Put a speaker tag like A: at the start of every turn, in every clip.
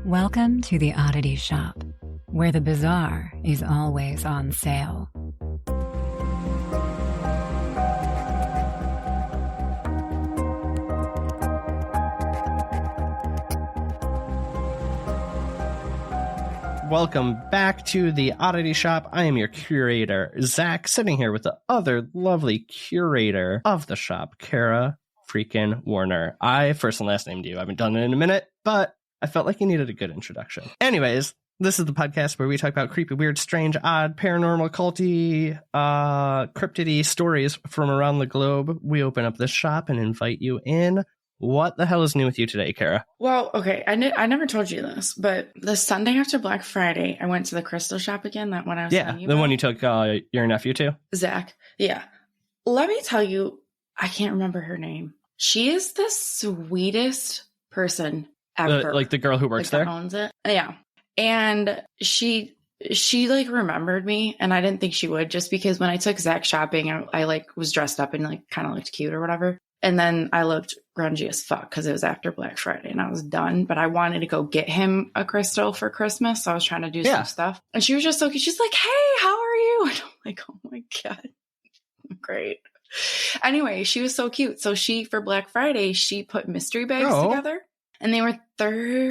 A: Welcome to the Oddity Shop, where the bizarre is always on sale.
B: Welcome back to the Oddity Shop. I am your curator, Zach, sitting here with the other lovely curator of the shop, Kara freaking Warner. I first and last named you. I haven't done it in a minute, but I felt like you needed a good introduction. Anyways, this is the podcast where we talk about creepy, weird, strange, odd, paranormal, culty, cryptidy stories from around the globe. We open up this shop and invite you in. What the hell is new with you today, Kara?
C: Well, okay, I never told you this, but the Sunday after Black Friday, I went to the crystal shop again, that one I was telling you
B: the
C: about.
B: one you took your nephew to?
C: Zach, yeah. Let me tell you, I can't remember her name. She is the sweetest person ever.
B: Like the girl who works there?
C: Owns it. Yeah. And she like remembered me, and I didn't think she would, just because when I took Zach shopping, I like was dressed up and like kind of looked cute or whatever. And then I looked grungy as fuck because it was after Black Friday and I was done. But I wanted to go get him a crystal for Christmas. So I was trying to do some stuff. And she was just so cute. She's like, hey, how are you? And I'm like, oh my God. Great. Anyway, she was so cute. So for Black Friday, she put mystery bags together. And they were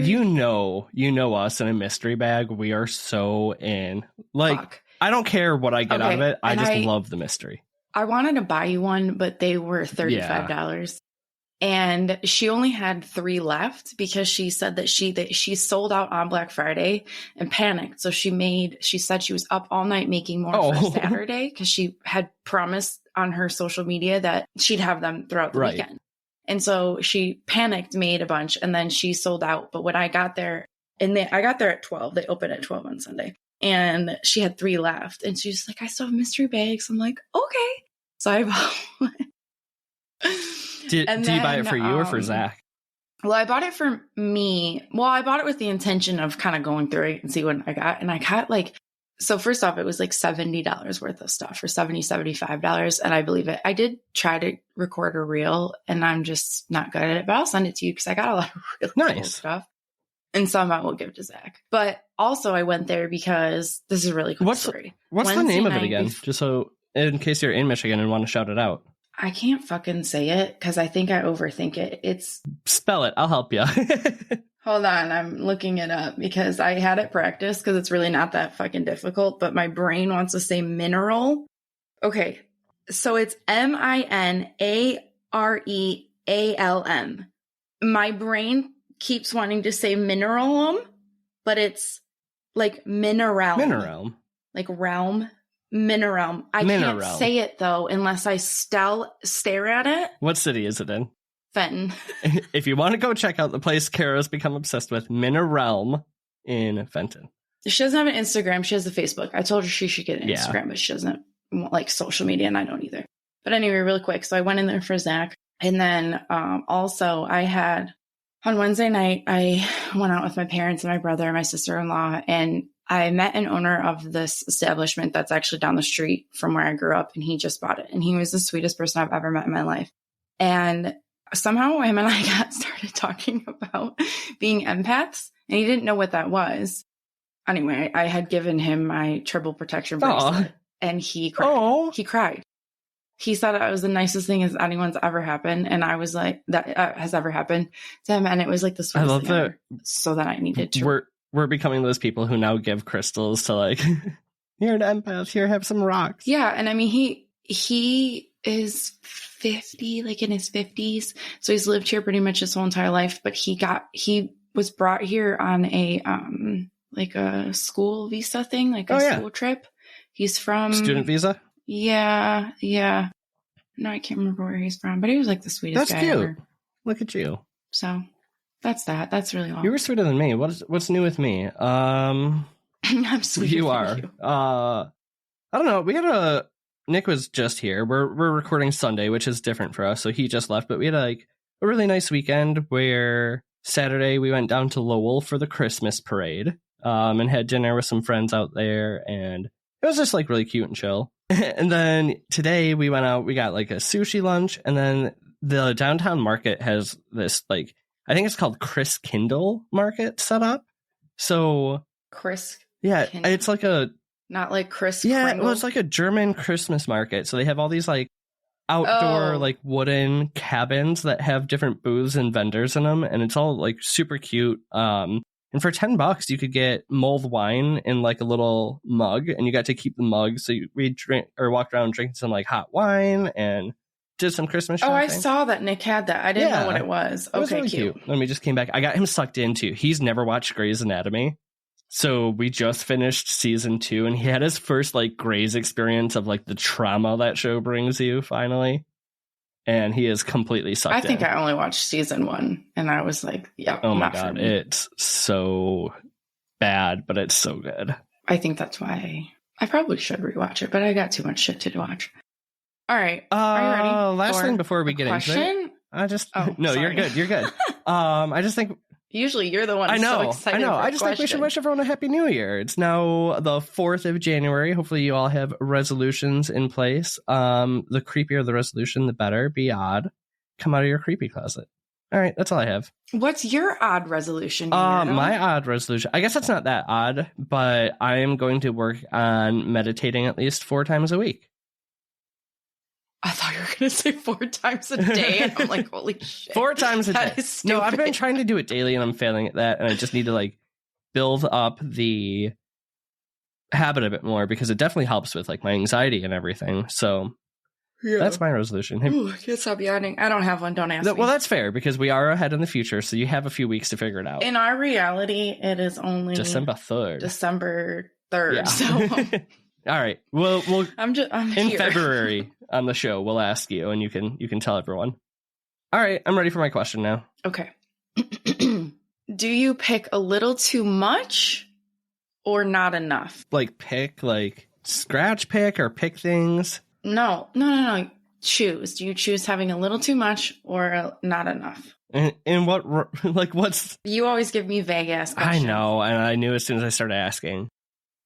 B: You know us in a mystery bag. We are so in. Like, fuck. I don't care what I get out of it. I just love the mystery.
C: I wanted to buy you one, but they were $35. Yeah. And she only had 3 left because she said that she sold out on Black Friday and panicked. So she said she was up all night making more for Saturday because she had promised on her social media that she'd have them throughout the weekend. And so she panicked, made a bunch, and then she sold out. But when I got there, I got there at 12. They opened at 12 on Sunday. And she had 3 left. And she's like, I still have mystery bags. I'm like, okay. So I bought one.
B: Did you buy it for you or for Zach?
C: Well, I bought it for me. Well, I bought it with the intention of kind of going through it and see what I got. And I got so first off, it was like $70 worth of stuff, or $75. And I believe it. I did try to record a reel and I'm just not good at it, but I'll send it to you because I got a lot of really cool stuff. And some I will give to Zach. But also I went there because this is a really cool story.
B: What's the name of it again? Just so in case you're in Michigan and want to shout it out.
C: I can't fucking say it because I think I overthink it. It's
B: spell it. I'll help you.
C: Hold on. I'm looking it up because I had it practiced because it's really not that fucking difficult, but my brain wants to say mineral. Okay. So it's MINAREALM. My brain keeps wanting to say mineralum, but it's like mineral. Like realm. Mineral. I can't say it though unless I stare at it.
B: What city is it in?
C: Fenton.
B: If you want to go check out the place Kara's become obsessed with, Mineral in Fenton.
C: She doesn't have an Instagram. She has a Facebook. I told her she should get an Instagram, but she doesn't like social media, and I don't either. But anyway, really quick. So I went in there for Zach, and then also I had on Wednesday night I went out with my parents and my brother and my sister-in-law, and I met an owner of this establishment that's actually down the street from where I grew up, and he just bought it. And he was the sweetest person I've ever met in my life. And somehow him and I started talking about being empaths, and he didn't know what that was. Anyway, I had given him my triple protection bracelet, and he cried. Aww. He cried. He said it was the nicest thing as anyone's ever happened, and I was like, that has ever happened to him, and it was like the sweetest thing ever. So that I needed to.
B: We're becoming those people who now give crystals to like, you're an empath, here, have some rocks.
C: Yeah, and I mean, he is 50, like in his 50s, so he's lived here pretty much his whole entire life, but he was brought here on a like a school visa thing, like a school trip. He's from
B: student visa.
C: Yeah. No, I can't remember where he's from, but he was like the sweetest guy
B: cute.
C: Ever.
B: Look at you.
C: So that's that. That's really all.
B: You were sweeter than me. What's new with me?
C: I'm sweet.
B: You are. I don't know. Nick was just here. We're recording Sunday, which is different for us. So he just left, but we had a really nice weekend where Saturday we went down to Lowell for the Christmas parade, and had dinner with some friends out there, and it was just like really cute and chill. And then today we went out, we got like a sushi lunch, and then the downtown market has this like I think it's called Chris Kindle Market set up. So
C: Chris.
B: Yeah,
C: Kindle.
B: it's like a...
C: Not like Chris
B: Yeah,
C: Kringle.
B: well, it's like a German Christmas market. So they have all these like outdoor like wooden cabins that have different booths and vendors in them, and it's all like super cute. And for $10 you could get mulled wine in like a little mug, and you got to keep the mug. So we drink or walked around drinking some like hot wine and did some Christmas shopping.
C: I saw that Nick had that. I didn't know what it was.
B: It was really cute. And we just came back. I got him sucked into. He's never watched Grey's Anatomy. So we just finished season 2, and he had his first like Grey's experience of like the trauma that show brings you finally. And he is completely sucked in.
C: I think I only watched season 1, and I was like, yeah,
B: oh my God, it's so bad, but it's so good.
C: I think that's why I probably should rewatch it, but I got too much shit to watch. All right. Are you ready?
B: Last thing before we get
C: question?
B: into it. I just no,
C: sorry.
B: you're good. You're good. I just think
C: usually you're the one
B: I know.
C: so excited.
B: I know. I just think we should wish everyone a happy new year. It's now the 4th of January. Hopefully you all have resolutions in place. The creepier the resolution, the better. Be odd. Come out of your creepy closet. All right, that's all I have.
C: What's your odd resolution?
B: My odd resolution, I guess that's not that odd, but I am going to work on meditating at least 4 times a week.
C: I thought you were going to say 4 times a day. And I'm like, holy shit.
B: 4 times a day. No, I've been trying to do it daily and I'm failing at that. And I just need to like build up the habit a bit more because it definitely helps with like my anxiety and everything. So that's my resolution.
C: Ooh, I can't stop yawning. I don't have one. Don't ask me.
B: Well, that's fair because we are ahead in the future. So you have a few weeks to figure it out.
C: In our reality, it is only
B: December 3rd.
C: December 3rd.
B: Yeah.
C: So
B: all right. We'll
C: I'm
B: in
C: here.
B: February on the show, we'll ask you and you can tell everyone. All right. I'm ready for my question now.
C: Okay. Do you pick a little too much or not enough?
B: Like pick, like scratch pick or pick things?
C: No. Choose. Do you choose having a little too much or not enough?
B: And what, like what's...
C: You always give me vague ass questions.
B: I know. And I knew as soon as I started asking.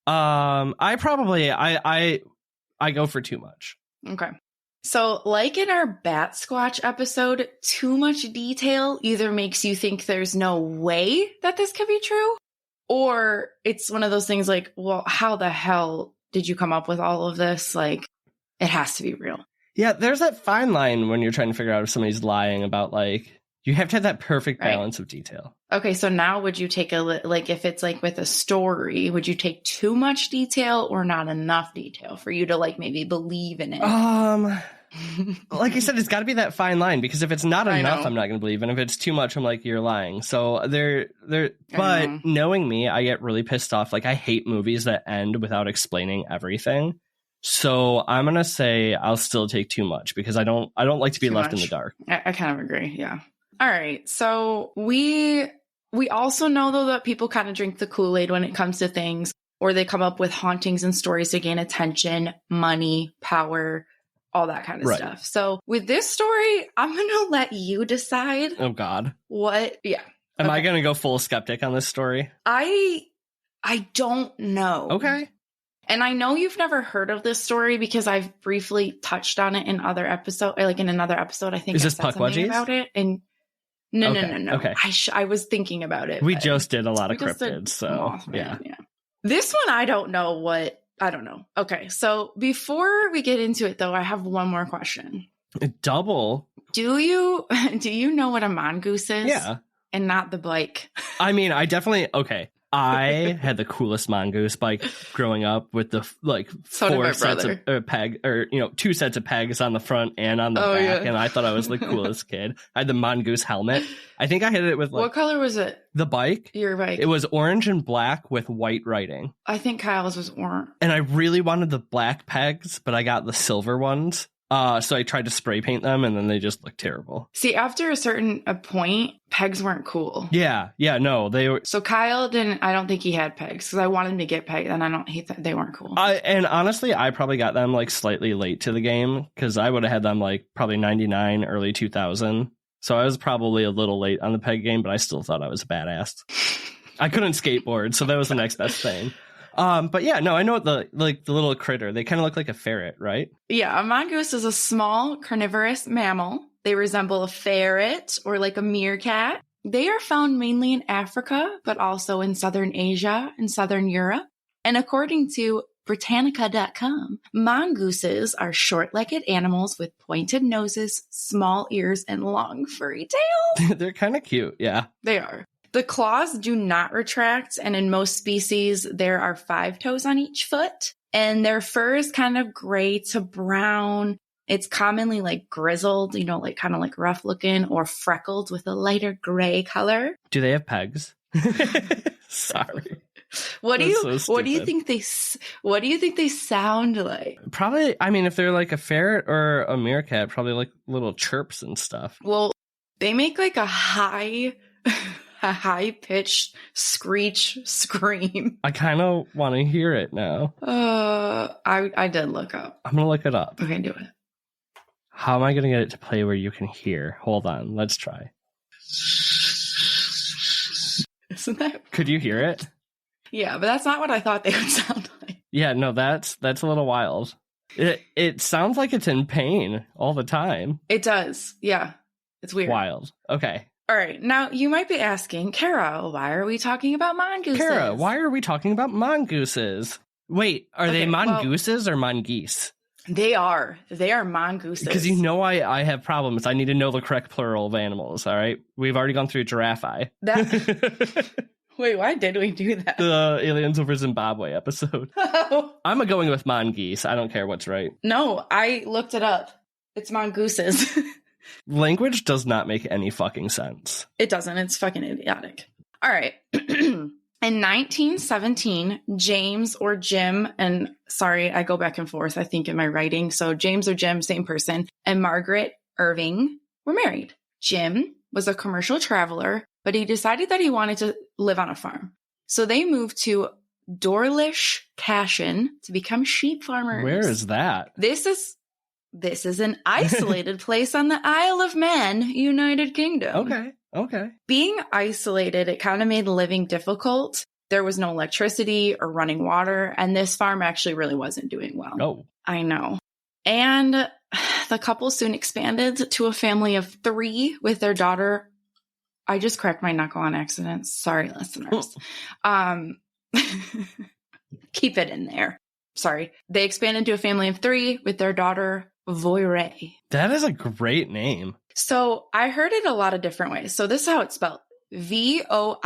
B: I probably go for too much.
C: Okay. So like in our Bat Squatch episode, too much detail either makes you think there's no way that this could be true, or it's one of those things like, well, how the hell did you come up with all of this? Like, it has to be real.
B: Yeah, there's that fine line when you're trying to figure out if somebody's lying about like, you have to have that perfect balance of detail.
C: Okay, so now would you take like if it's like with a story, would you take too much detail or not enough detail for you to like maybe believe in it?
B: Like I said, it's got to be that fine line because if it's not enough, I'm not going to believe, and if it's too much, I'm like, you're lying. So but knowing me, I get really pissed off. Like I hate movies that end without explaining everything. So I'm gonna say I'll still take too much because I don't like to be left in the dark.
C: I kind of agree. Yeah. All right. So we also know, though, that people kind of drink the Kool-Aid when it comes to things, or they come up with hauntings and stories to gain attention, money, power, all that kind of stuff. So with this story, I'm going to let you decide.
B: Oh, God.
C: What? Yeah.
B: Am I going to go full skeptic on this story?
C: I don't know.
B: Okay.
C: And I know you've never heard of this story because I've briefly touched on it in other episode, like in another episode. I think
B: is
C: I
B: this
C: said something about it. And no.
B: Okay.
C: I was thinking about it.
B: We just did a lot of cryptids, so
C: Mothman,
B: yeah.
C: This one, I don't know. Okay, so before we get into it, though, I have one more question.
B: Double.
C: Do you know what a mongoose is?
B: Yeah.
C: And not the bike.
B: I mean, I definitely I had the coolest mongoose bike growing up with the like 4 sets of peg or 2 sets of pegs on the front and on the back, and I thought I was the coolest kid. I had the mongoose helmet. I think I hit it with
C: what color was it?
B: The bike.
C: Your bike.
B: It was orange and black with white writing.
C: I think Kyle's was orange.
B: And I really wanted the black pegs, but I got the silver ones. So I tried to spray paint them, and then they just looked terrible.
C: See, after a certain point, pegs weren't cool.
B: Yeah, no, they were.
C: So Kyle didn't. I don't think he had pegs because I wanted him to get pegs, and he thought they weren't cool.
B: And honestly, I probably got them like slightly late to the game because I would have had them like probably 99, early 2000. So I was probably a little late on the peg game, but I still thought I was a badass. I couldn't skateboard, so that was the next best thing. But yeah, no, I know the little critter. They kind of look like a ferret, right?
C: Yeah, a mongoose is a small carnivorous mammal. They resemble a ferret or like a meerkat. They are found mainly in Africa, but also in Southern Asia and Southern Europe. And according to Britannica.com, mongooses are short-legged animals with pointed noses, small ears, and long furry tails.
B: They're kind of cute, yeah.
C: They are. The claws do not retract, and in most species, there are 5 toes on each foot, and their fur is kind of gray to brown. It's commonly like grizzled, like kind of like rough looking, or freckled with a lighter gray color.
B: Do they have pegs? Sorry.
C: What do you think they sound like?
B: Probably, I mean, if they're like a ferret or a meerkat, probably like little chirps and stuff.
C: Well, they make like a high pitched screech scream.
B: I kind of want to hear it now.
C: I did look up.
B: I'm gonna look it up.
C: Okay, do it.
B: How am I gonna get it to play where you can hear? Hold on, let's try.
C: Isn't that?
B: Could you hear it?
C: Yeah, but that's not what I thought they would sound like.
B: Yeah, no, that's a little wild. It sounds like it's in pain all the time.
C: It does. Yeah. It's weird.
B: Wild. Okay.
C: All right. Now, you might be asking, Kara, why are we talking about mongooses?
B: Kara, why are we talking about mongooses? Wait, are they mongooses or mongeese?
C: They are. They are mongooses.
B: Because I have problems. I need to know the correct plural of animals, all right? We've already gone through giraffe.
C: Wait, why did we do that?
B: The Aliens Over Zimbabwe episode. I'm going with mongoose. I don't care what's right.
C: No, I looked it up. It's mongooses.
B: Language does not make any fucking sense.
C: It doesn't. It's fucking idiotic. All right. In 1917, James or Jim, and sorry, I go back and forth, I think, in my writing. So James or Jim, same person, and Margaret Irving were married. Jim was a commercial traveler, but he decided that he wanted to live on a farm. So they moved to Dorlish Cashin to become sheep farmers.
B: Where is that?
C: This is an isolated place on the Isle of Man, United Kingdom.
B: Okay.
C: Being isolated, it kind of made living difficult. There was no electricity or running water, and this farm actually really wasn't doing well.
B: Oh.
C: I know. And the couple soon expanded to a family of 3 with their daughter. I just cracked my knuckle on accident. Sorry, listeners. Keep it in there. Sorry. They expanded to a family of 3 with their daughter, Voirrey.
B: That is a great name.
C: So I heard it a lot of different ways. So this is how it's spelled. Voirrey.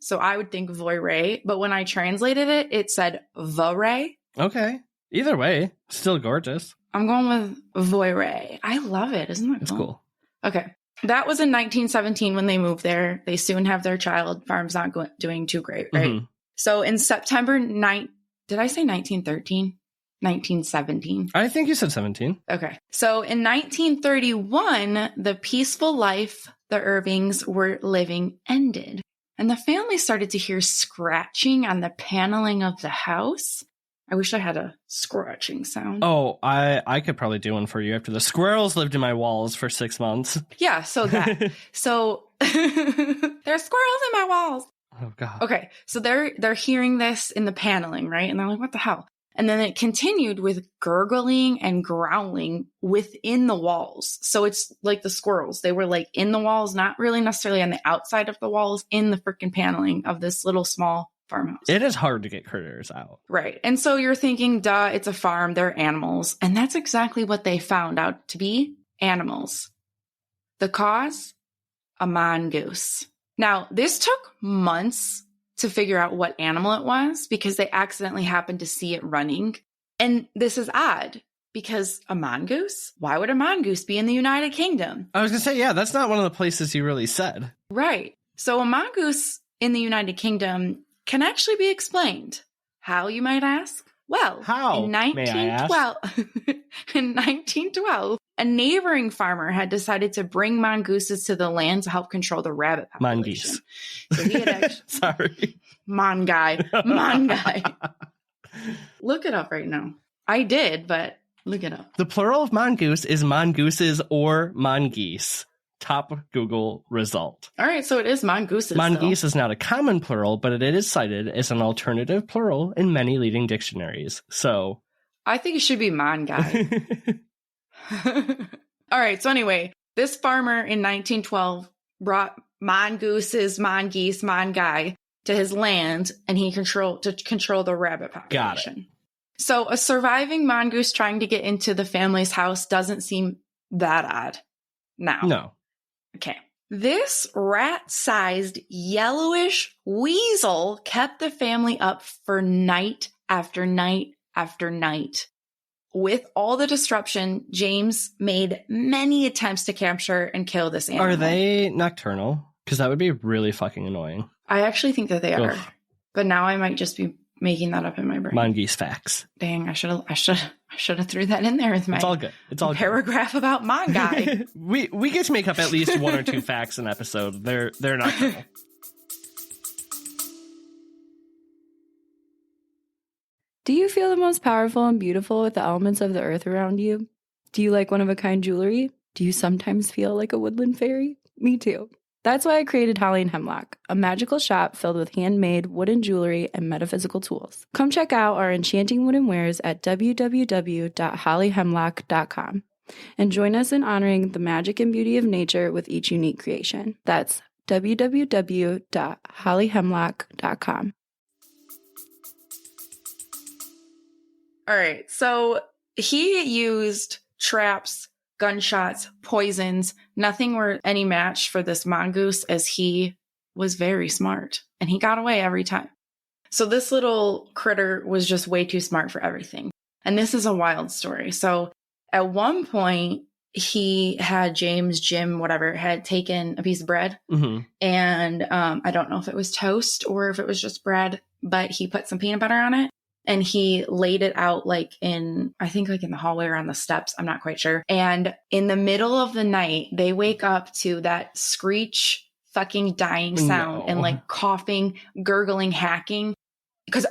C: So I would think Voirrey, but when I translated it, it said Voirrey.
B: Okay. Either way, still gorgeous.
C: I'm going with Voirrey. I love it. Isn't that cool?
B: It's cool.
C: Okay. That was in 1917 when they moved there. They soon have their child. Farm's not doing too great, right? Mm-hmm. So in September did I say 1913? 1917.
B: I think you said 17.
C: Okay. So in 1931, the peaceful life the Irvings were living ended. And the family started to hear scratching on the paneling of the house. I wish I had a scratching sound.
B: Oh, I could probably do one for you after the squirrels lived in my walls for 6 months.
C: Yeah, so that. So there's squirrels in my walls.
B: Oh, God.
C: Okay, so they're hearing this in the paneling, right? And they're like, what the hell? And then it continued with gurgling and growling within the walls. So it's like the squirrels. They were like in the walls, not really necessarily on the outside of the walls, in the freaking paneling of this little small farmhouse.
B: It is hard to get critters out.
C: Right. And so you're thinking, duh, it's a farm. They're animals. And that's exactly what they found out to be, animals. The cause? A mongoose. Now, this took months to figure out what animal it was because they accidentally happened to see it running. And this is odd because a mongoose? Why would a mongoose be in the United Kingdom?
B: I was going to say, yeah, that's not one of the places you really said.
C: Right. So a mongoose in the United Kingdom can actually be explained. How, you might ask? Well,
B: how?
C: In 1912, in 1912, a neighboring farmer had decided to bring mongooses to the land to help control the rabbit population.
B: Mongoose.
C: So he had actually,
B: sorry.
C: Mon guy. Look it up right now. I did, but look it up.
B: The plural of mongoose is mongooses or mongeese. Top Google result.
C: All right, so it is mongooses.
B: Mongeese is not a common plural, but it is cited as an alternative plural in many leading dictionaries. So
C: I think it should be mon guy. All right, so anyway, this farmer in 1912 brought mongooses, mongeese, mongai to his land, and he control the rabbit population.
B: Got it.
C: So a surviving mongoose trying to get into the family's house doesn't seem that odd now.
B: No.
C: Okay. This rat-sized yellowish weasel kept the family up for night after night after night. With all the disruption, James made many attempts to capture and kill this animal.
B: Are they nocturnal? Because that would be really fucking annoying.
C: I actually think that they are.
B: Ugh.
C: But now I might just be making that up in my brain.
B: Mongoose facts.
C: Dang, I should have threw that in there with my
B: It's all good. It's all
C: paragraph about Mongai.
B: we get to make up at least 1 or 2 facts an episode. They're nocturnal.
D: Do you feel the most powerful and beautiful with the elements of the earth around you? Do you like one-of-a-kind jewelry? Do you sometimes feel like a woodland fairy? Me too. That's why I created Holly and Hemlock, a magical shop filled with handmade wooden jewelry and metaphysical tools. Come check out our enchanting wooden wares at www.hollyhemlock.com and join us in honoring the magic and beauty of nature with each unique creation. That's www.hollyhemlock.com.
C: All right. So he used traps, gunshots, poisons. Nothing were any match for this mongoose, as he was very smart and he got away every time. So this little critter was just way too smart for everything. And this is a wild story. So at one point, he had Jim, whatever, had taken a piece of bread.
B: Mm-hmm.
C: And I don't know if it was toast or if it was just bread, but he put some peanut butter on it. And he laid it out I think in the hallway or on the steps. I'm not quite sure. And in the middle of the night, they wake up to that screech fucking dying sound and coughing, gurgling, hacking. Because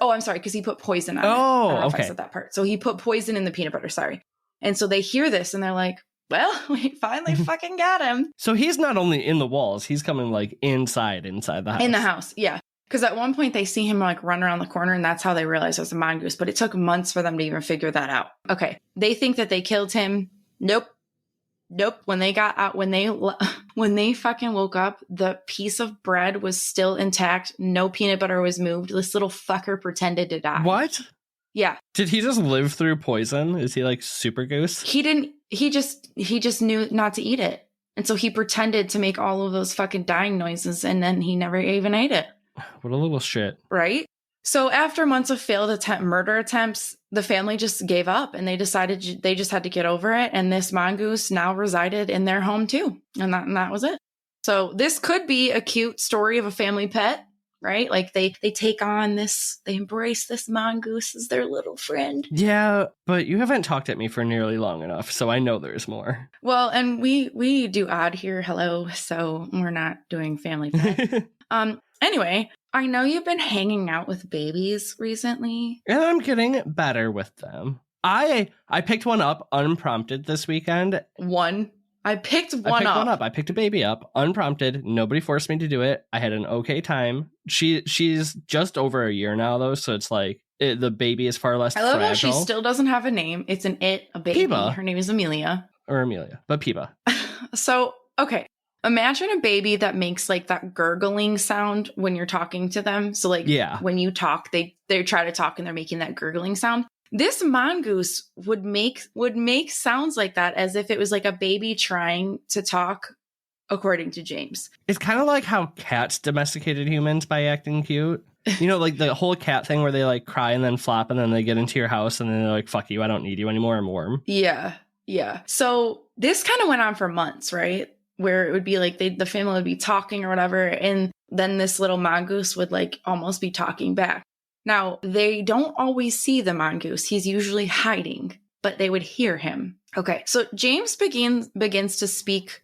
C: he put poison on it. I don't know if I said that part. So he put poison in the peanut butter, sorry. And so they hear this and they're like, well, we finally fucking got him.
B: So he's not only in the walls, he's coming inside the house.
C: In the house, yeah. Because at one point they see him run around the corner, and that's how they realize it was a mongoose. But it took months for them to even figure that out. Okay. They think that they killed him. Nope. When they got out, when they fucking woke up, the piece of bread was still intact. No peanut butter was moved. This little fucker pretended to die.
B: What?
C: Yeah.
B: Did he just live through poison? Is he super goose?
C: He didn't. He just knew not to eat it. And so he pretended to make all of those fucking dying noises, and then he never even ate it.
B: What a little shit.
C: Right? So after months of failed murder attempts, the family just gave up and they decided they just had to get over it. And this mongoose now resided in their home too. And that was it. So this could be a cute story of a family pet, right? They take on this, they embrace this mongoose as their little friend.
B: Yeah, but you haven't talked at me for nearly long enough, so I know there's more.
C: Well, and we do odd here, hello, so we're not doing family pet. Anyway, I know you've been hanging out with babies recently.
B: And I'm getting better with them. I picked one up unprompted this weekend.
C: I picked one up.
B: I picked a baby up unprompted. Nobody forced me to do it. I had an okay time. She's just over a year now, though, so it's the baby is far less fragile. I love how
C: she still doesn't have a name. It's a baby.
B: Piba.
C: Her name is Amelia.
B: But Piba.
C: So, okay. Imagine a baby that makes that gurgling sound when you're talking to them. So when you talk, they try to talk and they're making that gurgling sound. This mongoose would make sounds like that as if it was a baby trying to talk, according to James.
B: It's kind of like how cats domesticated humans by acting cute. You know, the whole cat thing where they cry and then flop and then they get into your house and then they're like, fuck you, I don't need you anymore, I'm warm.
C: Yeah. So this kind of went on for months, right? Where it would be the family would be talking or whatever, and then this little mongoose would almost be talking back. Now, they don't always see the mongoose. He's usually hiding, but they would hear him. Okay, so James begins to speak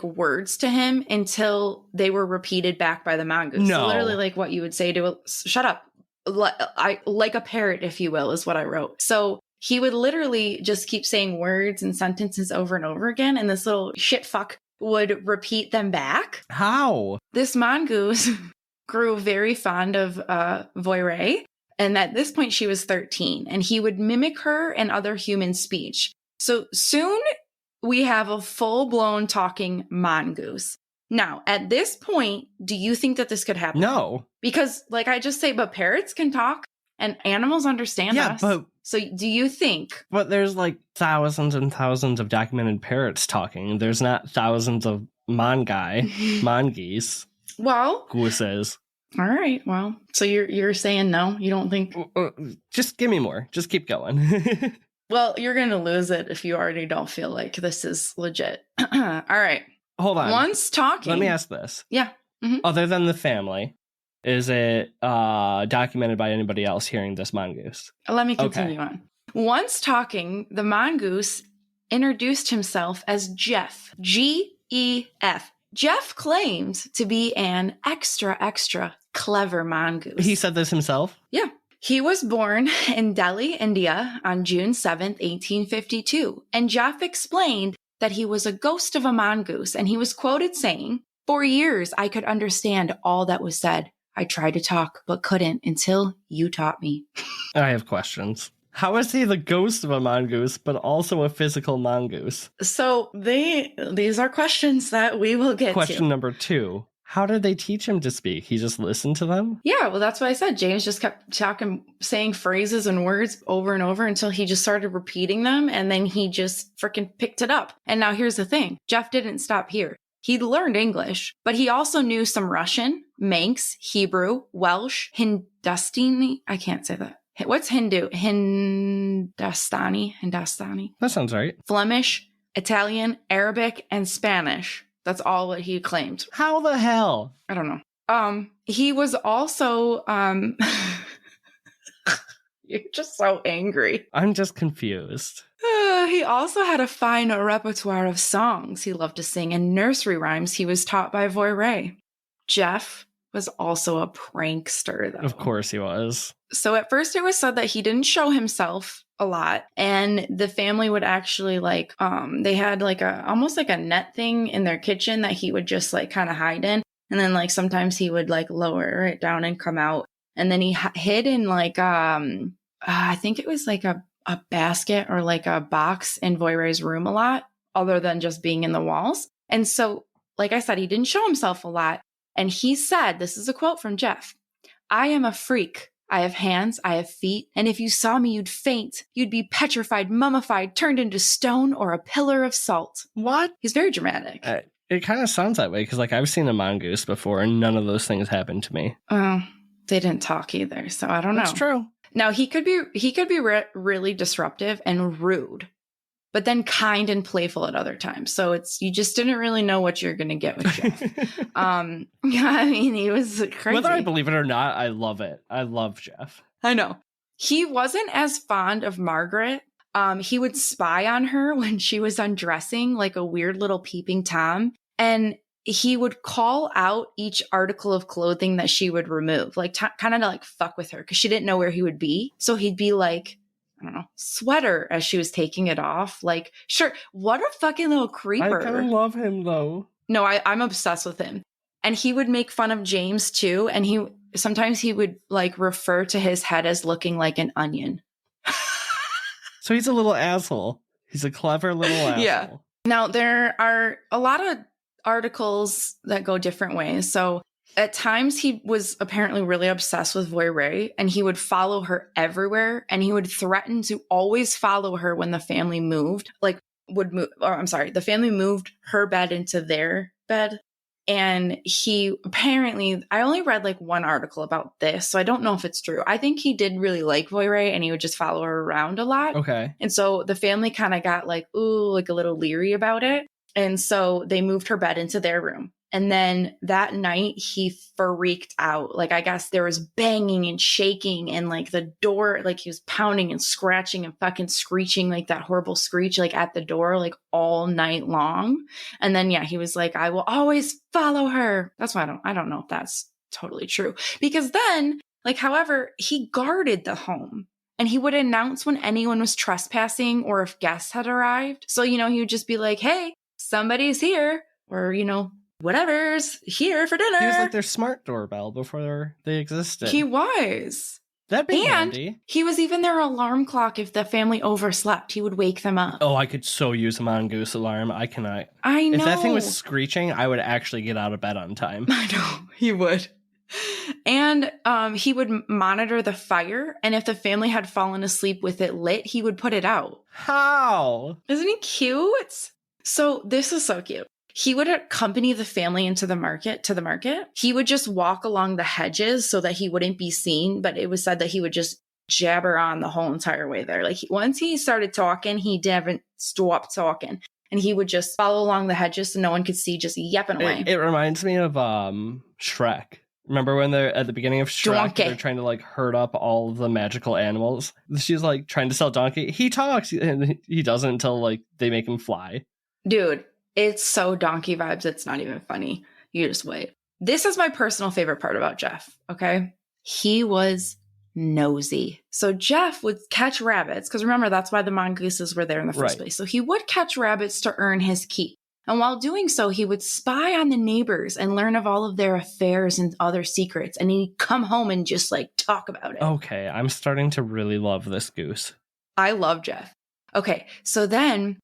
C: words to him until they were repeated back by the mongoose.
B: No.
C: So literally what you would say to shut up, like a parrot, if you will, is what I wrote. So he would literally just keep saying words and sentences over and over again, and this little shit fuck would repeat them back.
B: How?
C: This mongoose grew very fond of Voirrey, and at this point she was 13, and he would mimic her and other human speech. So soon we have a full-blown talking mongoose. Now, at this point, do you think that this could happen?
B: No.
C: Because, like I just say, but parrots can talk and animals understand us.
B: But
C: so do you think?
B: But there's like thousands and thousands of documented parrots talking. There's not thousands of mongoose.
C: Well,
B: gooses.
C: All right. Well, so you're saying no? You don't think?
B: Just give me more. Just keep going.
C: Well, you're going to lose it if you already don't feel like this is legit. All right.
B: Hold on.
C: Once talking.
B: Let me ask this.
C: Yeah. Mm-hmm.
B: Other than the family, is it documented by anybody else hearing this mongoose?
C: Let me continue on. Once talking, the mongoose introduced himself as Gef. G-E-F. Gef claimed to be an extra clever mongoose.
B: He said this himself?
C: Yeah. He was born in Delhi, India on June 7th, 1852. And Gef explained that he was a ghost of a mongoose. And he was quoted saying, "For years, I could understand all that was said. I tried to talk, but couldn't until you taught me."
B: I have questions. How is he the ghost of a mongoose, but also a physical mongoose?
C: So these are questions that we will get to.
B: Question number 2. How did they teach him to speak? He just listened to them?
C: Yeah, well, that's what I said. James just kept saying phrases and words over and over until he just started repeating them. And then he just freaking picked it up. And now here's the thing. Gef didn't stop here. He learned English, but he also knew some Russian, Manx, Hebrew, Welsh, Hindustani. I can't say that. What's Hindu? Hindustani.
B: That sounds right.
C: Flemish, Italian, Arabic, and Spanish. That's all that he claimed.
B: How the hell?
C: I don't know. He was also, you're just so angry.
B: I'm just confused.
C: He also had a fine repertoire of songs he loved to sing and nursery rhymes he was taught by Voirrey. Gef was also a prankster, though.
B: Of course he was.
C: So at first it was said that he didn't show himself a lot, and the family would actually they had almost like a net thing in their kitchen that he would just kind of hide in, and then sometimes he would lower it down and come out, and then he hid in I think it was a basket or a box in Voirrey's room a lot, other than just being in the walls. And so, like I said, he didn't show himself a lot, and he said, this is a quote from Gef, "I am a freak. I have hands, I have feet, and if you saw me, you'd faint. You'd be petrified, mummified, turned into stone or a pillar of salt."
B: What?
C: He's very dramatic.
B: It kind of sounds that way, because I've seen a mongoose before, and none of those things happened to me.
C: Well, they didn't talk either, so I don't know.
B: That's true.
C: Now, he could be really disruptive and rude, but then kind and playful at other times. So you just didn't really know what you're going to get with Gef. I mean, he was crazy.
B: Whether I believe it or not, I love it. I love Gef.
C: I know. He wasn't as fond of Margaret. He would spy on her when she was undressing like a weird little peeping Tom. And he would call out each article of clothing that she would remove, kind of to fuck with her, because she didn't know where he would be. So he'd be like, I don't know, sweater as she was taking it off. Sure, what a fucking little creeper.
B: I kind of love him, though.
C: No, I'm obsessed with him. And he would make fun of James, too. And sometimes he would, refer to his head as looking like an onion.
B: So he's a little asshole. He's a clever little asshole.
C: Yeah. Now, there are a lot of articles that go different ways. So at times he was apparently really obsessed with Voirrey, and he would follow her everywhere, and he would threaten to always follow her when the family moved, the family moved her bed into their bed. And he apparently, I only read one article about this, so I don't know if it's true. I think he did really like Voirrey, and he would just follow her around a lot.
B: Okay.
C: And so the family kind of got a little leery about it. And so they moved her bed into their room. And then that night he freaked out. I guess there was banging and shaking, and the door, he was pounding and scratching and fucking screeching, that horrible screech, at the door, all night long. And then, yeah, he was "I will always follow her." That's why I don't know if that's totally true, because then, however, he guarded the home. And he would announce when anyone was trespassing or if guests had arrived. So, he would just be "Hey, somebody's here," or, whatever's here for dinner.
B: He was their smart doorbell before they existed.
C: He was.
B: That'd be
C: And
B: handy.
C: he was even their alarm clock if the family overslept. He would wake them up.
B: Oh, I could so use a Mongoose alarm. I cannot.
C: I know.
B: If that thing was screeching, I would actually get out of bed on time.
C: I know, he would. And he would monitor the fire. And if the family had fallen asleep with it lit, he would put it out.
B: How?
C: Isn't he cute? So this is so cute. He would accompany the family into the market, He would just walk along the hedges so that he wouldn't be seen. But it was said that he would just jabber on the whole entire way there. Like once he started talking, he didn't stop talking. And he would just follow along the hedges so no one could see, just yapping away.
B: It reminds me of Shrek. Remember when they're at the beginning of Shrek,
C: Donkey.
B: They're trying to like herd up all the magical animals. She's like trying to sell Donkey. He talks and he doesn't until like they make him fly.
C: Dude, it's so donkey vibes. It's not even funny. You just wait. This is my personal favorite part about Jeff. Okay. He was nosy. So Jeff would catch rabbits because remember, that's why the mongooses were there in the first place. So he would catch rabbits to earn his keep. And while doing so, he would spy on the neighbors and learn of all of their affairs and other secrets. And he'd come home and just like talk about it.
B: Okay. I'm starting to really love this goose.
C: I love Jeff. Okay. So then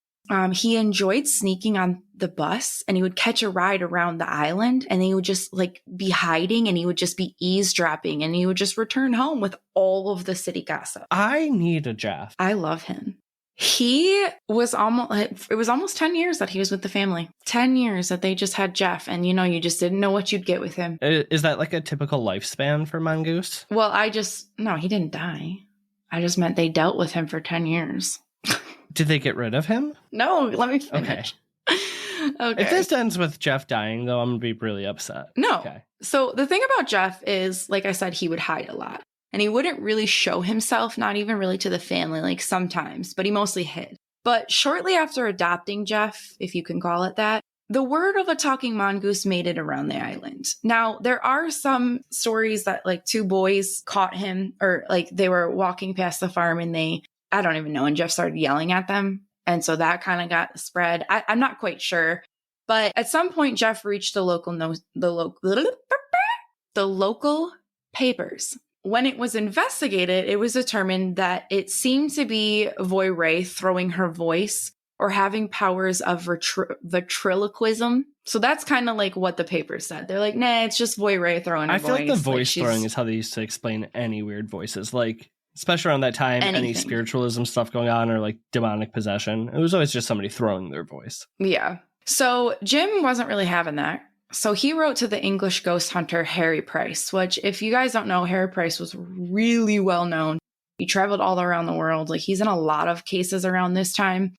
C: he enjoyed sneaking on the bus and he would catch a ride around the island and he would just like be hiding and he would just be eavesdropping and he would just return home with all of the city gossip.
B: I need a Jeff.
C: I love him. It was almost 10 years that he was with the family. 10 years that they just had Jeff and you just didn't know what you'd get with him.
B: Is that like a typical lifespan for Mongoose?
C: Well, no, he didn't die. I just meant they dealt with him for 10 years.
B: Did they get rid of him?
C: No, let me finish. Okay.
B: If this ends with Jeff dying, though, I'm going to be really upset.
C: No.
B: Okay.
C: So the thing about Jeff is, like I said, he would hide a lot. And he wouldn't really show himself, not even really to the family, like sometimes, but he mostly hid. But shortly after adopting Jeff, if you can call it that, the word of a talking mongoose made it around the island. Now, there are some stories that like two boys caught him or like they were walking past the farm and I don't even know. And Jeff started yelling at them. And so that kind of got spread. I'm not quite sure. But at some point, Jeff reached the local papers. When it was investigated, it was determined that it seemed to be Voirrey throwing her voice or having powers of ventriloquism. So that's kind of like what the paper said. They're like, nah, it's just Voirrey throwing her voice.
B: I feel like the voice throwing is how they used to explain any weird voices. Like, especially around that time, any spiritualism stuff going on or like demonic possession. It was always just somebody throwing their voice.
C: Yeah. So Jim wasn't really having that. So he wrote to the English ghost hunter Harry Price, which if you guys don't know, Harry Price was really well known. He traveled all around the world. Like he's in a lot of cases around this time.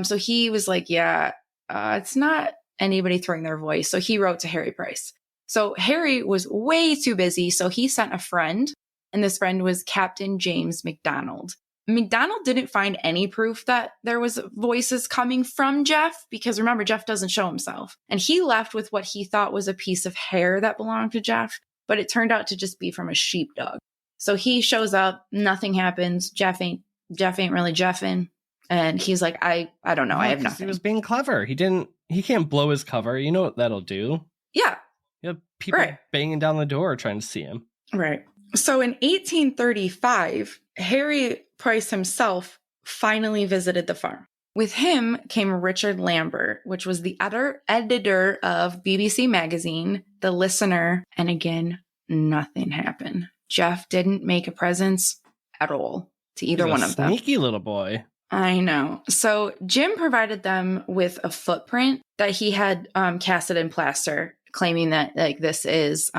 C: So he was like, it's not anybody throwing their voice. So he wrote to Harry Price. So Harry was way too busy. So he sent a friend. And this friend was Captain James McDonald. McDonald didn't find any proof that there was voices coming from Jeff because remember, Jeff doesn't show himself. And he left with what he thought was a piece of hair that belonged to Jeff, but it turned out to just be from a sheepdog. So he shows up, nothing happens. Jeff ain't really Jeffing. And he's like, I don't know. I have nothing.
B: He was being clever. He can't blow his cover. You know what that'll do?
C: Yeah.
B: You have people banging down the door trying to see him.
C: Right. So in 1835, Harry Price himself finally visited the farm. With him came Richard Lambert, which was the editor of BBC Magazine, The Listener, and again, nothing happened. Jeff didn't make a presence at all to either one of them.
B: Sneaky little boy.
C: I know. So Jim provided them with a footprint that he had casted in plaster, claiming that like this is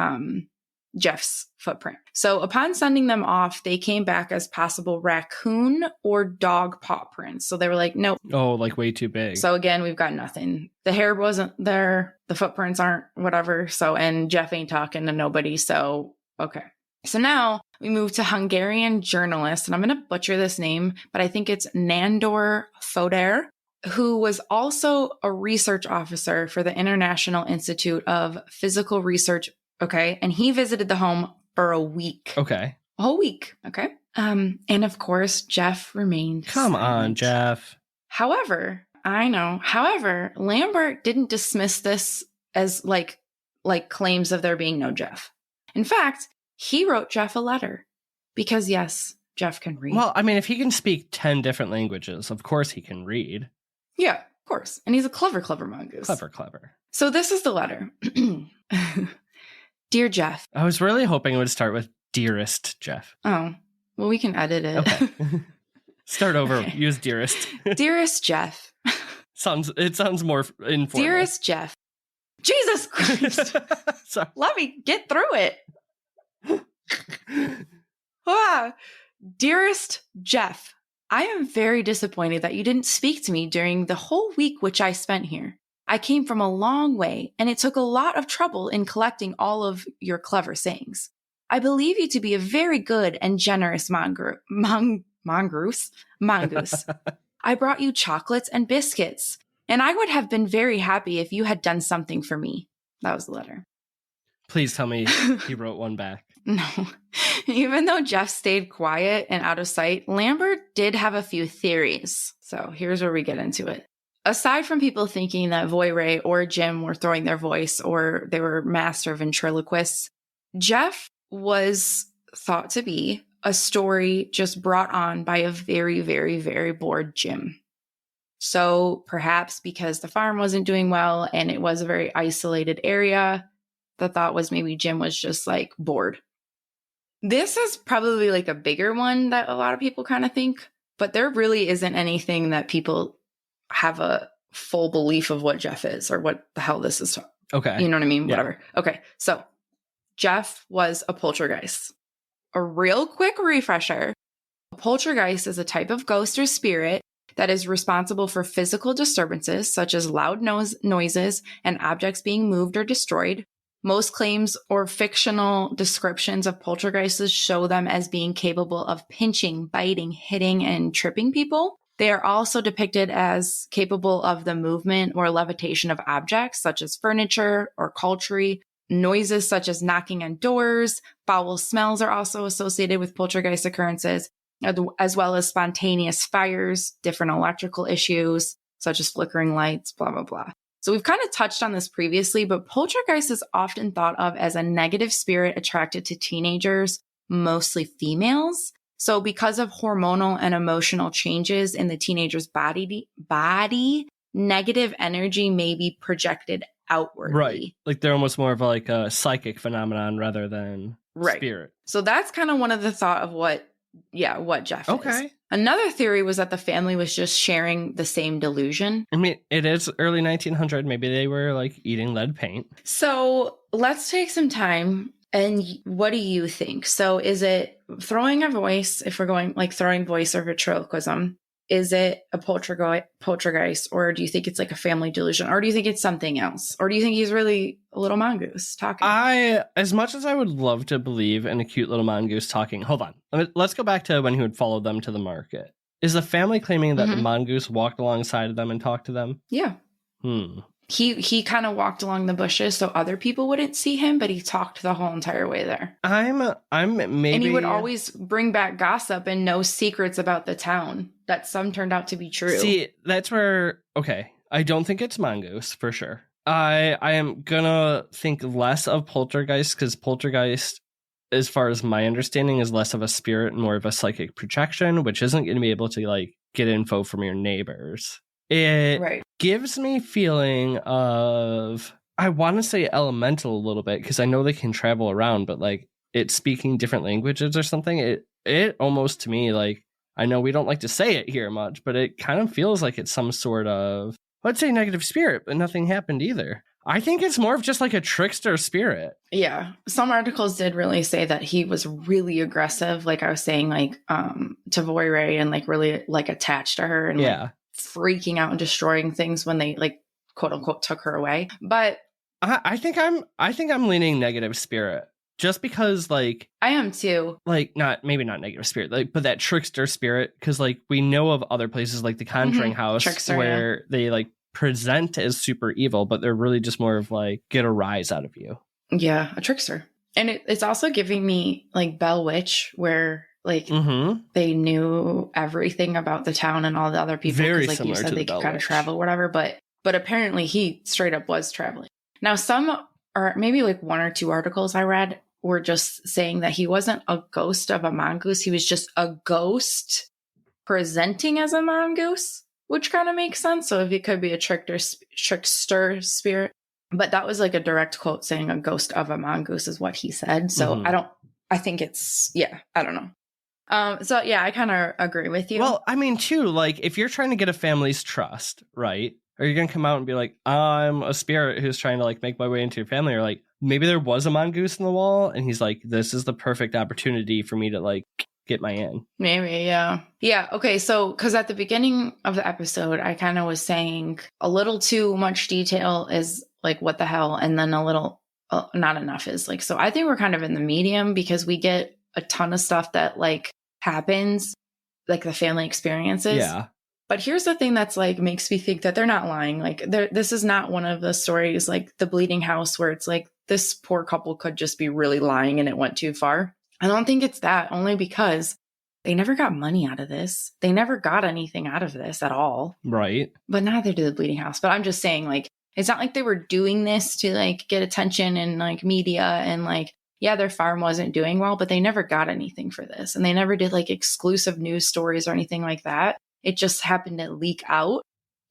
C: Jeff's footprint. So upon sending them off, they came back as possible raccoon or dog paw prints. So they were like, nope.
B: Oh, like way too big.
C: So again, we've got nothing. The hair wasn't there. The footprints aren't whatever. So, and Jeff ain't talking to nobody. So, okay. So now we move to Hungarian journalist, and I'm going to butcher this name, but I think it's Nandor Fodor, who was also a research officer for the International Institute of Physical Research. Okay. And he visited the home for a week.
B: Okay.
C: A whole week. Okay. And of course, Jeff remained
B: Come
C: silent.
B: on, Jeff.
C: However, Lambert didn't dismiss this as like claims of there being no Jeff. In fact, he wrote Jeff a letter Because yes, Jeff can read.
B: Well, I mean, if he can speak 10 different languages, of course he can read.
C: Yeah, of course. And he's a clever mongoose.
B: Clever.
C: So this is the letter. Dear Jeff.
B: I was really hoping it would start with dearest Jeff.
C: Oh, well, we can edit it.
B: Okay. Start over.
C: Okay.
B: Use dearest.
C: Dearest Jeff.
B: It sounds more informal.
C: Dearest Jeff. Jesus Christ.
B: Sorry.
C: Let me get through it. Dearest Jeff, I am very disappointed that you didn't speak to me during the whole week which I spent here. I came from a long way, and it took a lot of trouble in collecting all of your clever sayings. I believe you to be a very good and generous mongoose. I brought you chocolates and biscuits, and I would have been very happy if you had done something for me. That was the letter.
B: Please tell me he wrote one back.
C: No. Even though Jeff stayed quiet and out of sight, Lambert did have a few theories. So here's where we get into it. Aside from people thinking that Voyray or Jim were throwing their voice or they were master ventriloquists, Jeff was thought to be a story just brought on by a very, very, very bored Jim. So perhaps because the farm wasn't doing well and it was a very isolated area, the thought was maybe Jim was just like bored. This is probably like a bigger one that a lot of people kind of think, but there really isn't anything that people have a full belief of what Jeff is or what the hell this is.
B: Okay.
C: You know what I mean?
B: Yeah.
C: Whatever. Okay. So Jeff was a poltergeist. A real quick refresher. A poltergeist is a type of ghost or spirit that is responsible for physical disturbances such as loud noises and objects being moved or destroyed. Most claims or fictional descriptions of poltergeists show them as being capable of pinching, biting, hitting, and tripping people. They are also depicted as capable of the movement or levitation of objects such as furniture or poultry. Noises such as knocking on doors, foul smells are also associated with poltergeist occurrences, as well as spontaneous fires, different electrical issues such as flickering lights, blah, blah, blah. So we've kind of touched on this previously, but poltergeist is often thought of as a negative spirit attracted to teenagers, mostly females. So because of hormonal and emotional changes in the teenager's body, negative energy may be projected outwardly.
B: Right. Like they're almost more of like a psychic phenomenon rather than spirit.
C: So that's kind of one of the thought of what Jeff is. Another theory was that the family was just sharing the same delusion.
B: I mean, it is early 1900. Maybe they were like eating lead paint.
C: So let's take some time. And what do you think? So is it throwing a voice, if we're going like throwing voice or ventriloquism? Is it a poltergeist, or do you think it's like a family delusion, or do you think it's something else, or do you think he's really a little mongoose talking?
B: As much as I would love to believe in a cute little mongoose talking, hold on, let's go back to when he would follow them to the market. Is the family claiming that the mongoose walked alongside of them and talked to them?
C: Yeah. He kind of walked along the bushes so other people wouldn't see him, but he talked the whole entire way there.
B: I'm maybe,
C: and he would always bring back gossip and know secrets about the town that some turned out to be true.
B: See, that's where I don't think it's mongoose for sure. I am gonna think less of poltergeist because poltergeist, as far as my understanding, is less of a spirit and more of a psychic projection, which isn't going to be able to like get info from your neighbors. It gives me feeling of, I want to say elemental a little bit because I know they can travel around, but like it's speaking different languages or something. It almost to me, like, I know we don't like to say it here much, but it kind of feels like it's some sort of, let's say negative spirit, but nothing happened either. I think it's more of just like a trickster spirit. Yeah.
C: Some articles did really say that he was really aggressive. Like I was saying, like to Voyray and like really like attached to her and like freaking out and destroying things when they like quote unquote took her away. But
B: I think I'm leaning negative spirit just because like
C: I am too.
B: Like maybe not negative spirit, like but that trickster spirit, because like we know of other places like the Conjuring House trickster, where they like present as super evil, but they're really just more of like get a rise out of you.
C: Yeah, a trickster. And it's also giving me like Bell Witch, where like they knew everything about the town and all the other people.
B: Very
C: like
B: similar
C: you said,
B: to
C: they
B: the
C: could kind of travel, whatever. But apparently he straight up was traveling. Now some, or maybe like one or two articles I read were just saying that he wasn't a ghost of a mongoose. He was just a ghost presenting as a mongoose, which kind of makes sense. So if it could be a trickster spirit, but that was like a direct quote saying a ghost of a mongoose is what he said. So I think it's, I don't know. So yeah, I kind of agree with you.
B: Well, I mean, too, like if you're trying to get a family's trust, right? Or you're going to come out and be like, I'm a spirit who's trying to like make my way into your family. Or like, maybe there was a mongoose in the wall and he's like, this is the perfect opportunity for me to like get my in.
C: Maybe, yeah. Yeah, okay, so because at the beginning of the episode, I kind of was saying a little too much detail is like, what the hell? And then a little, not enough is like, so I think we're kind of in the medium because we get a ton of stuff that like happens, like the family experiences.
B: Yeah.
C: But here's the thing that's like makes me think that they're not lying. Like this is not one of the stories like the Bleeding House where it's like this poor couple could just be really lying and it went too far. I don't think it's that, only because they never got money out of this. They never got anything out of this at all.
B: Right.
C: But neither did the Bleeding House. But I'm just saying, like, it's not like they were doing this to like get attention and like media and like, yeah, their farm wasn't doing well, but they never got anything for this. And they never did like exclusive news stories or anything like that. It just happened to leak out.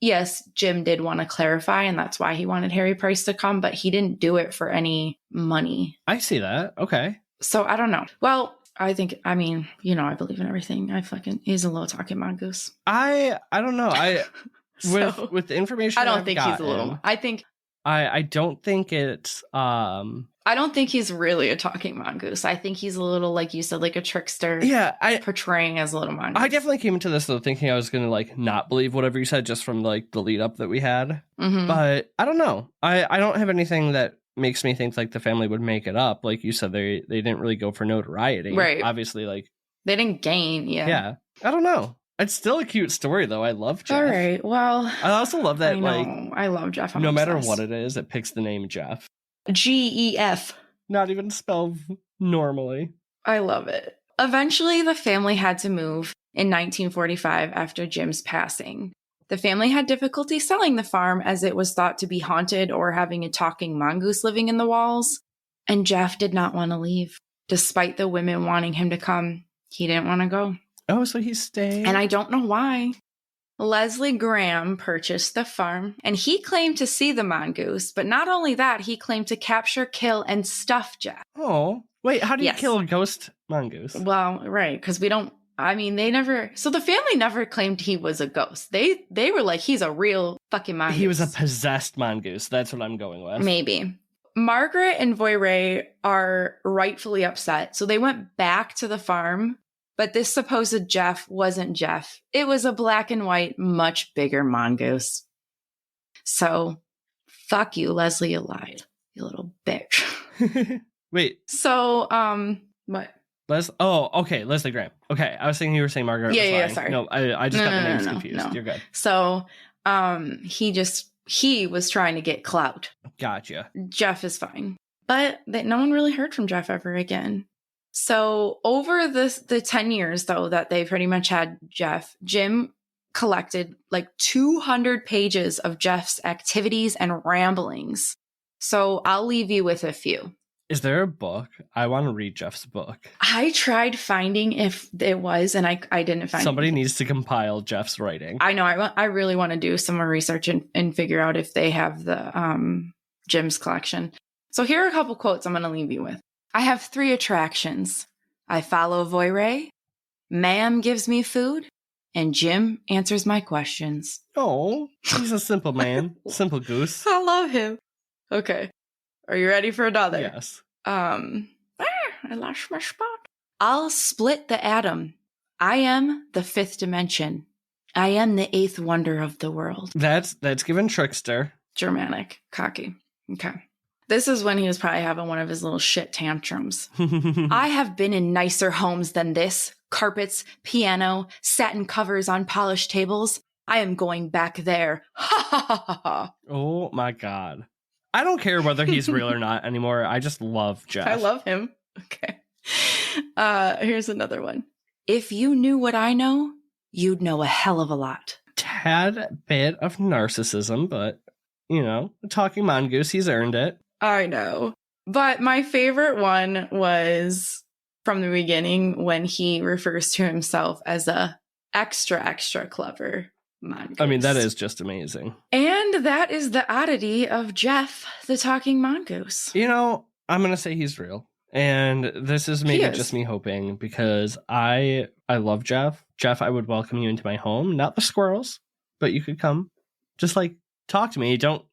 C: Yes, Jim did want to clarify, and that's why he wanted Harry Price to come, but he didn't do it for any money.
B: I see that. Okay.
C: So I don't know. Well, I mean, you know, I believe in everything. He's a little talking mongoose.
B: I don't know. With the information
C: I don't think he's a little.
B: I don't think it's
C: I don't think he's really a talking mongoose. I think he's a little, like you said, like a trickster.
B: Yeah,
C: portraying as a little mongoose.
B: I definitely came into this though thinking I was going to like not believe whatever you said just from like the lead up that we had.
C: Mm-hmm.
B: But I don't know. I don't have anything that makes me think like the family would make it up. Like you said, they didn't really go for notoriety.
C: Right.
B: Obviously, like
C: they didn't gain. Yeah.
B: Yeah. I don't know. It's still a cute story though. I love Jeff.
C: All right. Well,
B: I also love that.
C: I love Jeff.
B: No matter what it is, it picks the name Jeff.
C: GEF.
B: Not even spelled normally.
C: I love it. Eventually, the family had to move in 1945 after Jim's passing. The family had difficulty selling the farm as it was thought to be haunted or having a talking mongoose living in the walls. And Jeff did not want to leave. Despite the women wanting him to come, he didn't want to go.
B: Oh, so he stayed?
C: And I don't know why. Leslie Graham purchased the farm, and he claimed to see the mongoose. But not only that, he claimed to capture, kill, and stuff Jeff.
B: Oh, wait, how do you kill a ghost mongoose?
C: Well, right, because we don't, I mean, they never, so the family never claimed he was a ghost. They were like, he's a real fucking mongoose.
B: He was a possessed mongoose. That's what I'm going with.
C: Maybe. Margaret and Voirrey are rightfully upset, so they went back to the farm. But this supposed Jeff wasn't Jeff. It was a black and white, much bigger mongoose. So, fuck you, Leslie, you lied. You little bitch.
B: Wait.
C: So, what?
B: Okay, Leslie Graham. Okay, I was thinking you were saying Margaret was lying. Yeah, sorry. No, I just got the names confused. No. You're good.
C: So, he was trying to get clout.
B: Gotcha.
C: Jeff is fine. But no one really heard from Jeff ever again. So over the 10 years, though, that they pretty much had Jeff, Jim collected like 200 pages of Jeff's activities and ramblings. So I'll leave you with a few.
B: Is there a book? I want to read Jeff's book.
C: I tried finding if it was, and I didn't find
B: Somebody
C: anything.
B: Needs to compile Jeff's writing.
C: I know. I really want to do some more research and figure out if they have the Jim's collection. So here are a couple quotes I'm going to leave you with. I have 3 attractions. I follow Voirrey, Ma'am gives me food, and Jim answers my questions.
B: Oh, he's a simple man. Simple goose.
C: I love him. Okay. Are you ready for another?
B: Yes.
C: I lost my spot. I'll split the atom. I am the 5th dimension. I am the 8th wonder of the world.
B: That's given trickster.
C: Germanic. Cocky. Okay. This is when he was probably having one of his little shit tantrums. I have been in nicer homes than this. Carpets, piano, satin covers on polished tables. I am going back there. Ha ha ha ha ha.
B: Oh my God. I don't care whether he's real or not anymore. I just love Jeff.
C: I love him. Okay. Here's another one. If you knew what I know, you'd know a hell of a lot.
B: Tad bit of narcissism, but, you know, talking mongoose, he's earned it.
C: I know. But my favorite one was from the beginning when he refers to himself as a extra clever mongoose.
B: I mean, that is just amazing.
C: And that is the oddity of Jeff, the talking mongoose.
B: You know, I'm going to say he's real. And this is maybe just me hoping, because I love Jeff. Jeff, I would welcome you into my home. Not the squirrels, but you could come. Just like talk to me. Don't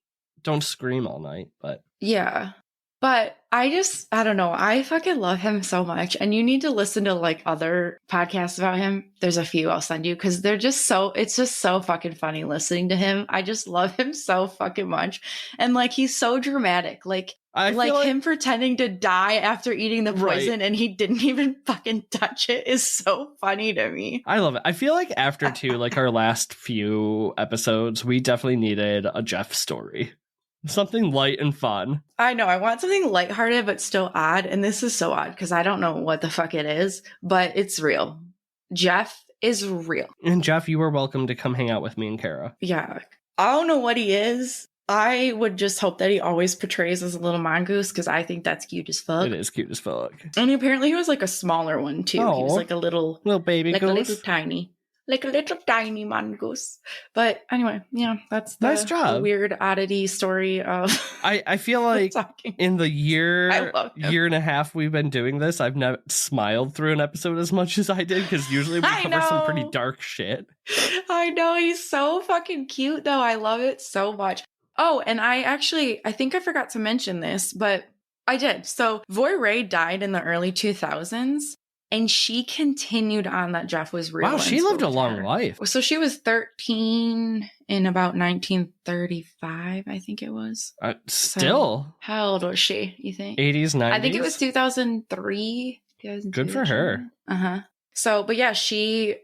B: scream all night. But
C: yeah. But I don't know. I fucking love him so much. And you need to listen to like other podcasts about him. There's a few I'll send you because it's just so fucking funny listening to him. I just love him so fucking much. And like, he's so dramatic. Like him pretending to die after eating the poison and he didn't even fucking touch it is so funny to me.
B: I love it. I feel like after like our last few episodes, we definitely needed a Jeff story. Something light and fun.
C: I know. I want something lighthearted, but still odd. And this is so odd because I don't know what the fuck it is, but it's real. Jeff is real.
B: And Jeff, you are welcome to come hang out with me and Kara.
C: Yeah. I don't know what he is. I would just hope that he always portrays as a little mongoose because I think that's cute as fuck.
B: It is cute as fuck.
C: And apparently he was like a smaller one too.
B: Oh,
C: he was like a little
B: baby
C: like
B: goose.
C: a little tiny mongoose. But anyway, yeah, that's the
B: nice job.
C: Weird oddity story of
B: I feel like in the year and a half we've been doing this, I've never smiled through an episode as much as I did, because usually we cover some pretty dark shit.
C: I know, he's so fucking cute though. I love it so much. Oh, and I think I forgot to mention this, but I did. So Voy Ray died in the early 2000s. And she continued on that Jeff was real.
B: Wow, she lived a long life.
C: So she was 13 in about 1935, I think it was.
B: Still.
C: So how old was she, you think?
B: 80s, 90s?
C: I think it was 2003. 2002.
B: Good for her.
C: Uh-huh. So, but yeah, they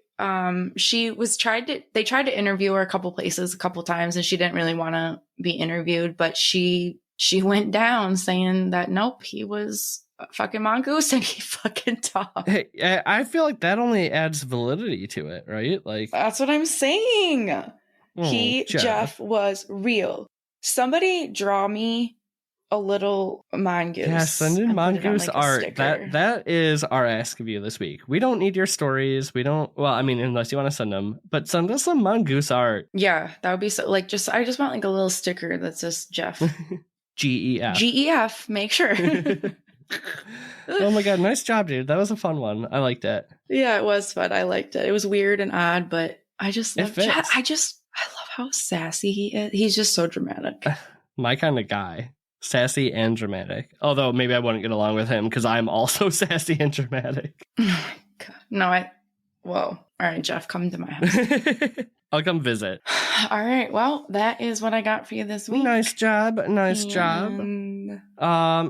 C: tried to interview her a couple places, a couple times, and she didn't really want to be interviewed, but she went down saying that, nope, he was fucking mongoose and he fucking talked.
B: Hey, I feel like that only adds validity to it, right? Like,
C: that's what I'm saying. Jeff was real. Somebody draw me a little mongoose.
B: Yeah, send in mongoose art. That is our ask of you this week. We don't need your stories. We don't. Well, I mean, unless you want to send them, but send us some mongoose art.
C: Yeah, that would be so. Like, I just want like a little sticker that says Jeff.
B: GEF.
C: GEF. Make sure.
B: Oh my god, nice job, dude. That was a fun one. I liked it.
C: Yeah, it was fun. I liked it. It was weird and odd, but I just love Jeff. I love how sassy he is. He's just so dramatic.
B: My kind of guy. Sassy and dramatic. Although maybe I wouldn't get along with him because I'm also sassy and dramatic.
C: Oh my god. No, whoa. All right, Jeff, come to my house.
B: I'll come visit.
C: All right. Well, that is what I got for you this week.
B: Nice job. Job.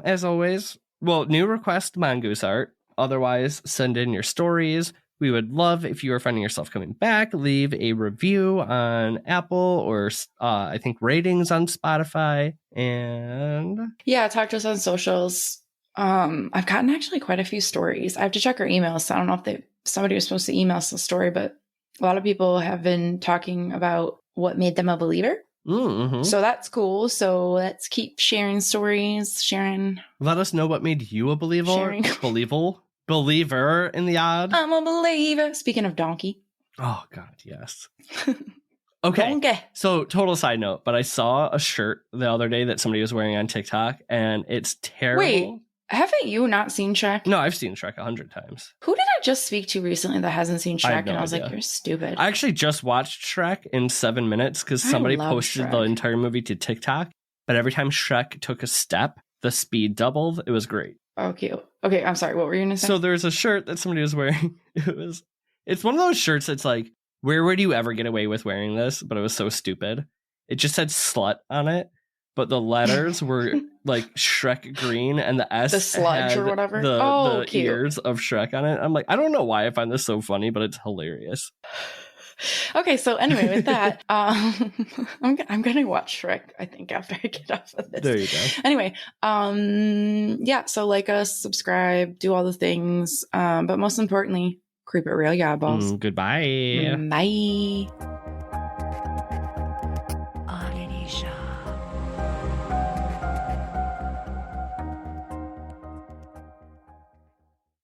B: As always, well, new request mongoose art. Otherwise, send in your stories. We would love if you are finding yourself coming back, leave a review on Apple or I think ratings on Spotify. And
C: yeah, talk to us on socials. I've gotten actually quite a few stories. I have to check our emails. So I don't know if somebody was supposed to email us a story, but a lot of people have been talking about what made them a believer.
B: Mm-hmm.
C: So that's cool. So let's keep sharing stories.
B: Let us know what made you a believer in the odd.
C: I'm a believer. Speaking of donkey.
B: Oh God, yes. Okay.
C: Donkey.
B: So total side note, but I saw a shirt the other day that somebody was wearing on TikTok, and it's terrible.
C: Wait, haven't you not seen Shrek?
B: No, I've seen Shrek 100 times.
C: Who did I just speak to recently that hasn't seen Shrek? I was
B: idea.
C: like, you're stupid.
B: I actually just watcate Shrek in 7 minutes because somebody posted the entire movie to TikTok. But every time Shrek took a step, the speed doubled. It was great.
C: Okay. I'm sorry. What were you going to say?
B: So there's a shirt that somebody was wearing. It's one of those shirts that's like, where would you ever get away with wearing this? But it was so stupid. It just said slut on it. But the letters were like Shrek green, and the S,
C: the sludge or whatever,
B: the ears of Shrek on it. I'm like, I don't know why I find this so funny, but it's hilarious.
C: Okay, so anyway, with that, I'm gonna watch Shrek, I think, after I get off of this.
B: There you go.
C: Anyway, yeah, so like us, subscribe, do all the things, but most importantly, creep it real, yeah, balls.
B: Goodbye.
C: Bye.